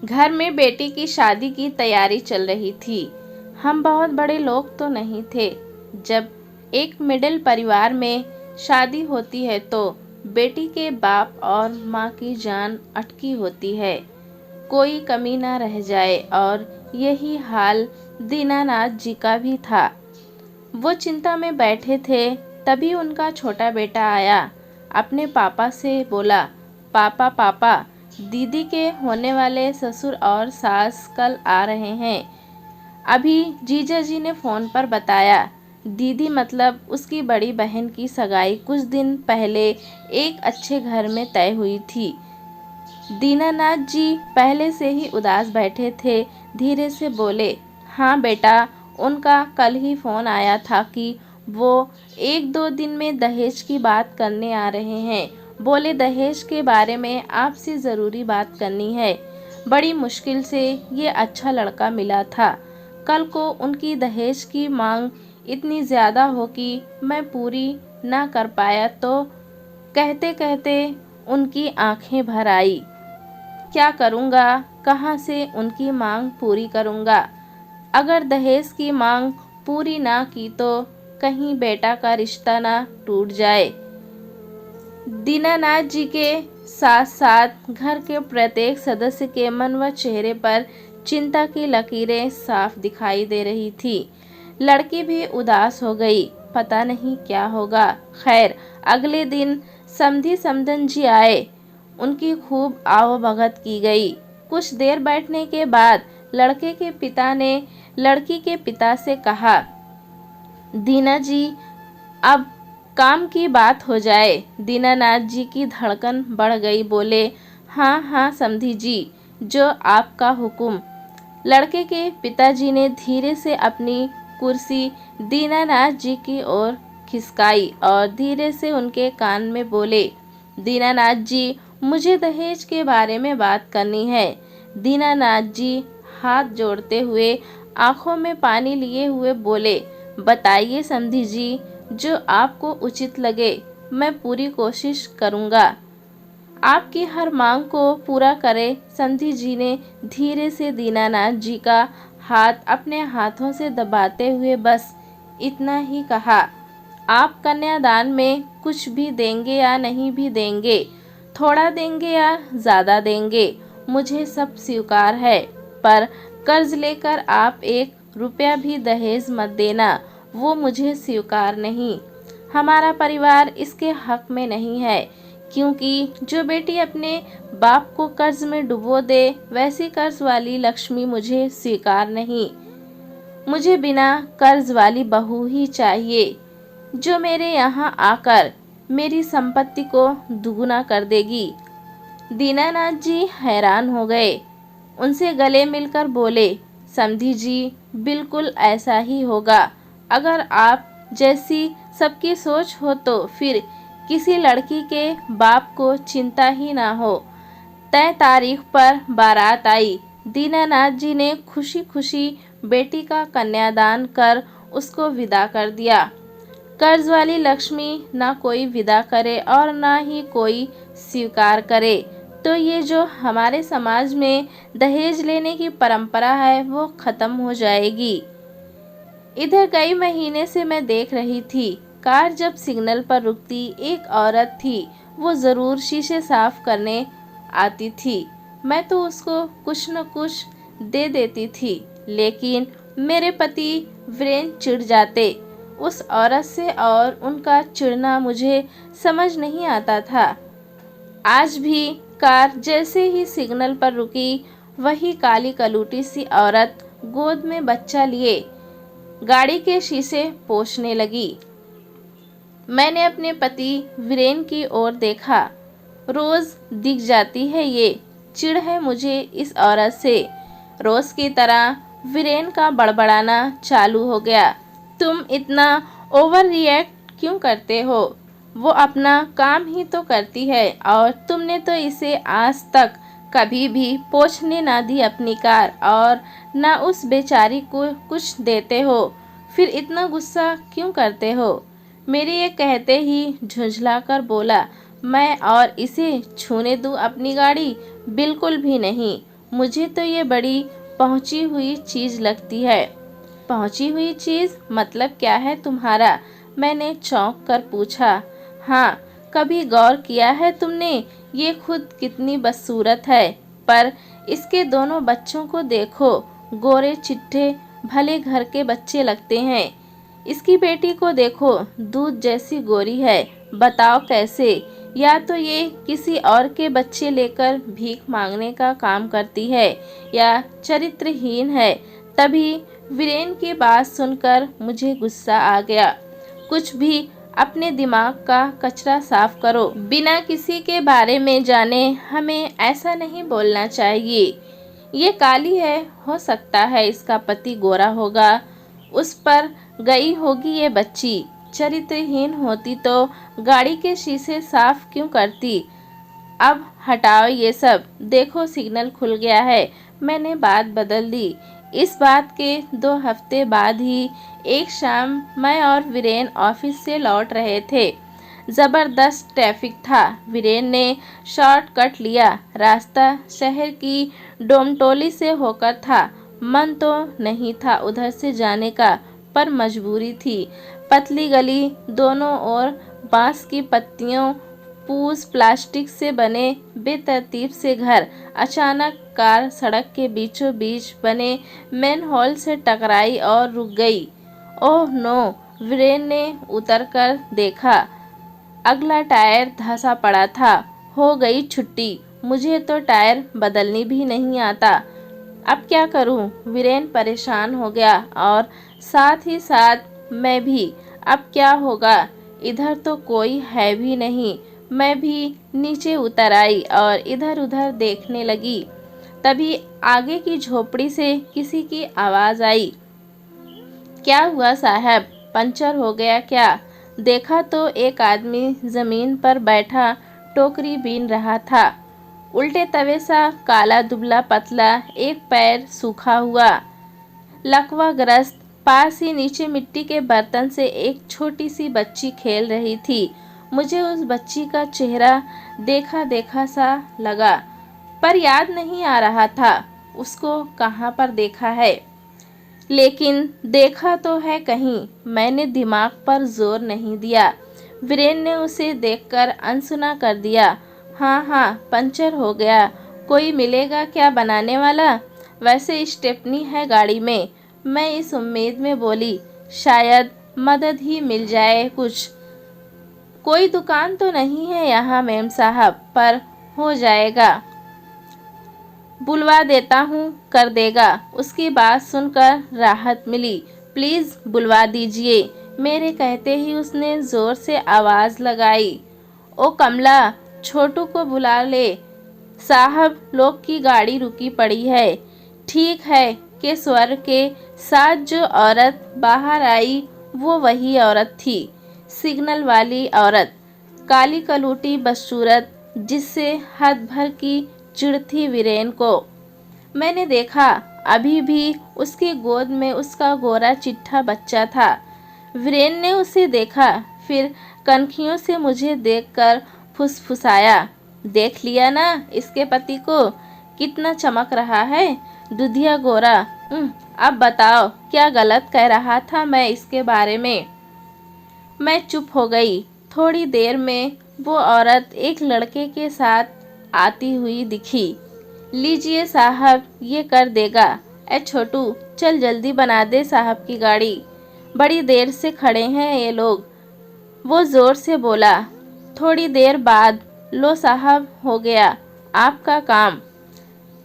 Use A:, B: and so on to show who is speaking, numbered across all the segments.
A: घर में बेटी की शादी की तैयारी चल रही थी। हम बहुत बड़े लोग तो नहीं थे। जब एक मिडिल परिवार में शादी होती है तो बेटी के बाप और माँ की जान अटकी होती है, कोई कमी ना रह जाए। और यही हाल दीनानाथ जी का भी था। वो चिंता में बैठे थे, तभी उनका छोटा बेटा आया। अपने पापा से बोला, पापा पापा, दीदी के होने वाले ससुर और सास कल आ रहे हैं। अभी जीजा जी ने फ़ोन पर बताया। दीदी मतलब उसकी बड़ी बहन की सगाई कुछ दिन पहले एक अच्छे घर में तय हुई थी। दीनानाथ जी पहले से ही उदास बैठे थे, धीरे से बोले, हाँ बेटा, उनका कल ही फ़ोन आया था कि वो 1-2 दिन में दहेज की बात करने आ रहे हैं। बोले दहेज के बारे में आपसे ज़रूरी बात करनी है। बड़ी मुश्किल से ये अच्छा लड़का मिला था। कल को उनकी दहेज की मांग इतनी ज़्यादा हो कि मैं पूरी ना कर पाया तो कहते कहते उनकी आंखें भर आई। क्या करूँगा, कहाँ से उनकी मांग पूरी करूँगा? अगर दहेज की मांग पूरी ना की तो कहीं बेटा का रिश्ता ना टूट जाए। दीनानाथ जी के साथ साथ घर के प्रत्येक सदस्य के मन व चेहरे पर चिंता की लकीरें साफ दिखाई दे रही थी। लड़की भी उदास हो गई, पता नहीं क्या होगा। खैर, अगले दिन समधी समधन जी आए। उनकी खूब आवभगत की गई। कुछ देर बैठने के बाद लड़के के पिता ने लड़की के पिता से कहा, दीना जी, अब काम की बात हो जाए। दीनानाथ जी की धड़कन बढ़ गई, बोले, हाँ हाँ समधी जी, जो आपका हुक्म। लड़के के पिताजी ने धीरे से अपनी कुर्सी दीनानाथ जी की ओर खिसकाई और धीरे से उनके कान में बोले, दीनानाथ जी, मुझे दहेज के बारे में बात करनी है। दीनानाथ जी हाथ जोड़ते हुए, आंखों में पानी लिए हुए बोले, बताइए समधी जी, जो आपको उचित लगे, मैं पूरी कोशिश करूँगा आपकी हर मांग को पूरा करे। समधी जी ने धीरे से दीनानाथ जी का हाथ अपने हाथों से दबाते हुए बस इतना ही कहा, आप कन्यादान में कुछ भी देंगे या नहीं भी देंगे, थोड़ा देंगे या ज़्यादा देंगे, मुझे सब स्वीकार है, पर कर्ज लेकर आप 1 रुपया भी दहेज मत देना, वो मुझे स्वीकार नहीं। हमारा परिवार इसके हक में नहीं है, क्योंकि जो बेटी अपने बाप को कर्ज में डुबो दे, वैसी कर्ज वाली लक्ष्मी मुझे स्वीकार नहीं। मुझे बिना कर्ज वाली बहू ही चाहिए, जो मेरे यहाँ आकर मेरी संपत्ति को दुगुना कर देगी। दीनानाथ जी हैरान हो गए। उनसे गले मिलकर बोले, समधी जी, बिल्कुल ऐसा ही होगा। अगर आप जैसी सबकी सोच हो तो फिर किसी लड़की के बाप को चिंता ही ना हो। तय तारीख पर बारात आई। दीनानाथ जी ने खुशी खुशी बेटी का कन्यादान कर उसको विदा कर दिया। कर्ज वाली लक्ष्मी ना कोई विदा करे और ना ही कोई स्वीकार करे, तो ये जो हमारे समाज में दहेज लेने की परंपरा है वो खत्म हो जाएगी। इधर कई महीने से मैं देख रही थी, कार जब सिग्नल पर रुकती एक औरत थी, वो ज़रूर शीशे साफ करने आती थी। मैं तो उसको कुछ न कुछ दे देती थी, लेकिन मेरे पति वीरेंद्र चिढ़ जाते उस औरत से और उनका चिढ़ना मुझे समझ नहीं आता था। आज भी कार जैसे ही सिग्नल पर रुकी, वही काली कलूटी सी औरत गोद में बच्चा लिए गाड़ी के शीशे पोंछने लगी। मैंने अपने पति वीरेन की ओर देखा। रोज दिख जाती है ये, चिढ़ है मुझे इस औरत से। रोज की तरह वीरेन का बड़बड़ाना चालू हो गया। तुम इतना ओवर रिएक्ट क्यों करते हो? वो अपना काम ही तो करती है और तुमने तो इसे आज तक कभी भी पोंछने ना दी अपनी कार, और ना उस बेचारी को कुछ देते हो, फिर इतना गुस्सा क्यों करते हो? मेरी ये कहते ही झुंझलाकर बोला, मैं और इसे छूने दूँ अपनी गाड़ी? बिल्कुल भी नहीं। मुझे तो ये बड़ी पहुंची हुई चीज़ लगती है। पहुंची हुई चीज़ मतलब क्या है तुम्हारा? मैंने चौंक कर पूछा। हाँ, कभी गौर किया है तुमने ये खुद कितनी बदसूरत है, पर इसके दोनों बच्चों को देखो, गोरे चिट्टे भले घर के बच्चे लगते हैं। इसकी बेटी को देखो, दूध जैसी गोरी है। बताओ कैसे? या तो ये किसी और के बच्चे लेकर भीख मांगने का काम करती है या चरित्रहीन है। तभी वीरेन की बात सुनकर मुझे गुस्सा आ गया। कुछ भी अपने दिमाग का कचरा साफ करो। बिना किसी के बारे में जाने हमें ऐसा नहीं बोलना चाहिए। ये काली है, हो सकता है इसका पति गोरा होगा, उस पर गई होगी ये बच्ची। चरित्रहीन होती तो गाड़ी के शीशे साफ क्यों करती? अब हटाओ ये सब, देखो सिग्नल खुल गया है। मैंने बात बदल दी। इस बात के 2 हफ्ते बाद ही एक शाम मैं और वीरेन ऑफिस से लौट रहे थे। ज़बरदस्त ट्रैफिक था। वीरेन ने शॉर्टकट लिया। रास्ता शहर की डोमटोली से होकर था। मन तो नहीं था उधर से जाने का, पर मजबूरी थी। पतली गली, दोनों ओर बांस की पत्तियों, पूस प्लास्टिक से बने बेतरतीब से घर। अचानक कार सड़क के बीचों बीच बने मेन हॉल से टकराई और रुक गई। Oh no! वीरेन ने उतरकर देखा। अगला टायर धंसा पड़ा था। हो गई छुट्टी। मुझे तो टायर बदलनी भी नहीं आता। अब क्या करूं? वीरेन परेशान हो गया और साथ ही साथ मैं भी। अब क्या होगा? इधर तो कोई है भी नहीं। मैं भी नीचे उतर आई और इधर उधर देखने लगी। तभी आगे की झोपड़ी से किसी की आवाज़ आई। क्या हुआ साहब, पंचर हो गया क्या? देखा तो एक आदमी ज़मीन पर बैठा टोकरी बीन रहा था। उल्टे तवे सा, काला दुबला पतला, एक पैर सूखा हुआ, लकवाग्रस्त। पास ही नीचे मिट्टी के बर्तन से एक छोटी सी बच्ची खेल रही थी। मुझे उस बच्ची का चेहरा देखा देखा सा लगा, पर याद नहीं आ रहा था उसको कहाँ पर देखा है। लेकिन देखा तो है कहीं। मैंने दिमाग पर जोर नहीं दिया। वीरेन ने उसे देखकर अनसुना कर दिया। हाँ हाँ, पंचर हो गया। कोई मिलेगा क्या बनाने वाला? वैसे स्टेपनी है गाड़ी में। मैं इस उम्मीद में बोली, शायद मदद ही मिल जाए कुछ। कोई दुकान तो नहीं है यहाँ मेम साहब, पर हो जाएगा, बुलवा देता हूँ, कर देगा। उसकी बात सुनकर राहत मिली। प्लीज़ बुलवा दीजिए। मेरे कहते ही उसने ज़ोर से आवाज़ लगाई। ओ कमला, छोटू को बुला ले। साहब लोग की गाड़ी रुकी पड़ी है। ठीक है के स्वर के साथ जो औरत बाहर आई वो वही औरत थी, सिग्नल वाली औरत, काली कलूटी बदसूरत, जिससे हद भर की चिढ़ थी वीरेन को। मैंने देखा अभी भी उसकी गोद में उसका गोरा चिट्ठा बच्चा था। वीरेन ने उसे देखा, फिर कनखियों से मुझे देखकर फुसफुसाया। देख लिया ना इसके पति को, कितना चमक रहा है, दुधिया गोरा। अब बताओ क्या गलत कह रहा था मैं इसके बारे में? मैं चुप हो गई। थोड़ी देर में वो औरत एक लड़के के साथ आती हुई दिखी। लीजिए साहब, ये कर देगा। ए छोटू, चल जल्दी बना दे साहब की गाड़ी, बड़ी देर से खड़े हैं ये लोग, वो ज़ोर से बोला। थोड़ी देर बाद, लो साहब, हो गया आपका काम।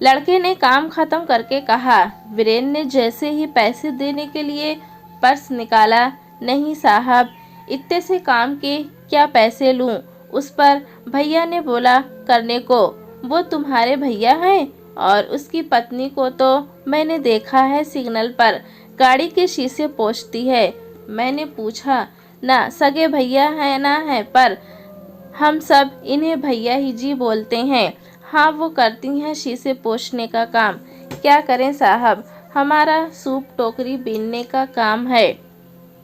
A: लड़के ने काम खत्म करके कहा। वीरेन ने जैसे ही पैसे देने के लिए पर्स निकाला, नहीं साहब, इतने से काम के क्या पैसे लूं? उस पर भैया ने बोला करने को। वो तुम्हारे भैया हैं? और उसकी पत्नी को तो मैंने देखा है सिग्नल पर गाड़ी के शीशे पोंछती है। मैंने पूछा, ना सगे भैया है ना है, पर हम सब इन्हें भैया ही जी बोलते हैं। हाँ, वो करती हैं शीशे पोंछने का काम। क्या करें साहब, हमारा सूप टोकरी बीनने का काम है।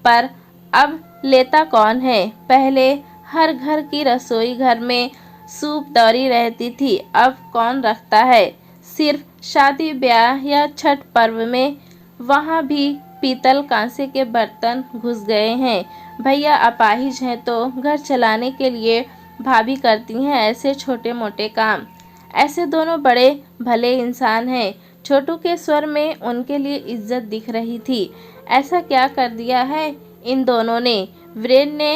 A: पर अब लेता कौन है? पहले हर घर की रसोई घर में सूप दौरी रहती थी, अब कौन रखता है? सिर्फ शादी ब्याह या छठ पर्व में वहाँ भी पीतल कांसे के बर्तन घुस गए हैं। भैया अपाहिज हैं तो घर चलाने के लिए भाभी करती हैं ऐसे छोटे मोटे काम। ऐसे दोनों बड़े भले इंसान हैं। छोटू के स्वर में उनके लिए इज्जत दिख रही थी। ऐसा क्या कर दिया है इन दोनों ने? वीरेन ने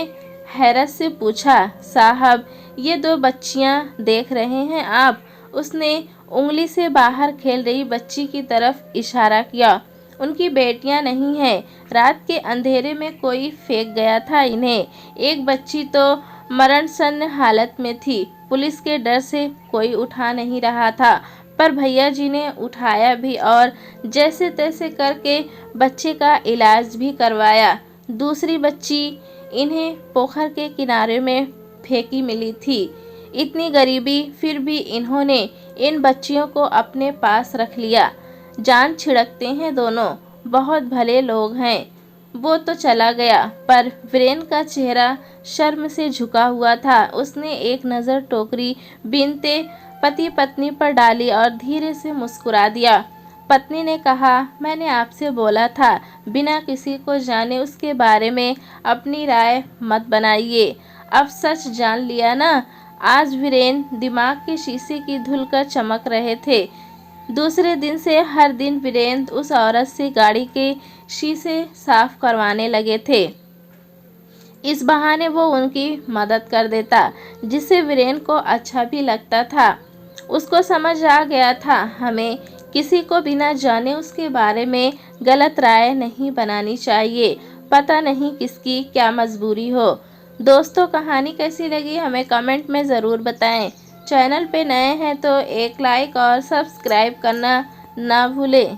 A: हैरत से पूछा। साहब, ये दो बच्चियां देख रहे हैं आप? उसने उंगली से बाहर खेल रही बच्ची की तरफ इशारा किया। उनकी बेटियां नहीं हैं। रात के अंधेरे में कोई फेंक गया था इन्हें। एक बच्ची तो मरणसन्न हालत में थी। पुलिस के डर से कोई उठा नहीं रहा था, पर भैया जी ने उठाया भी और जैसे तैसे करके बच्चे का इलाज भी करवाया। दूसरी बच्ची इन्हें पोखर के किनारे में फेंकी मिली थी। इतनी गरीबी, फिर भी इन्होंने इन बच्चियों को अपने पास रख लिया। जान छिड़कते हैं दोनों, बहुत भले लोग हैं। वो तो चला गया, पर वीरेन का चेहरा शर्म से झुका हुआ था। उसने एक नज़र टोकरी बीनते पति पत्नी पर डाली और धीरे से मुस्कुरा दिया। पत्नी ने कहा, मैंने आपसे बोला था बिना किसी को जाने उसके बारे में अपनी राय मत बनाइए। अब सच जान लिया ना? आज वीरेन दिमाग के शीशे की धुल कर चमक रहे थे। दूसरे दिन से हर दिन वीरेन उस औरत से गाड़ी के शीशे साफ करवाने लगे थे। इस बहाने वो उनकी मदद कर देता, जिससे वीरेन को अच्छा भी लगता था। उसको समझ आ गया था हमें किसी को बिना जाने उसके बारे में गलत राय नहीं बनानी चाहिए। पता नहीं किसकी क्या मजबूरी हो। दोस्तों, कहानी कैसी लगी हमें कमेंट में ज़रूर बताएं। चैनल पे नए हैं तो एक लाइक और सब्सक्राइब करना ना भूलें।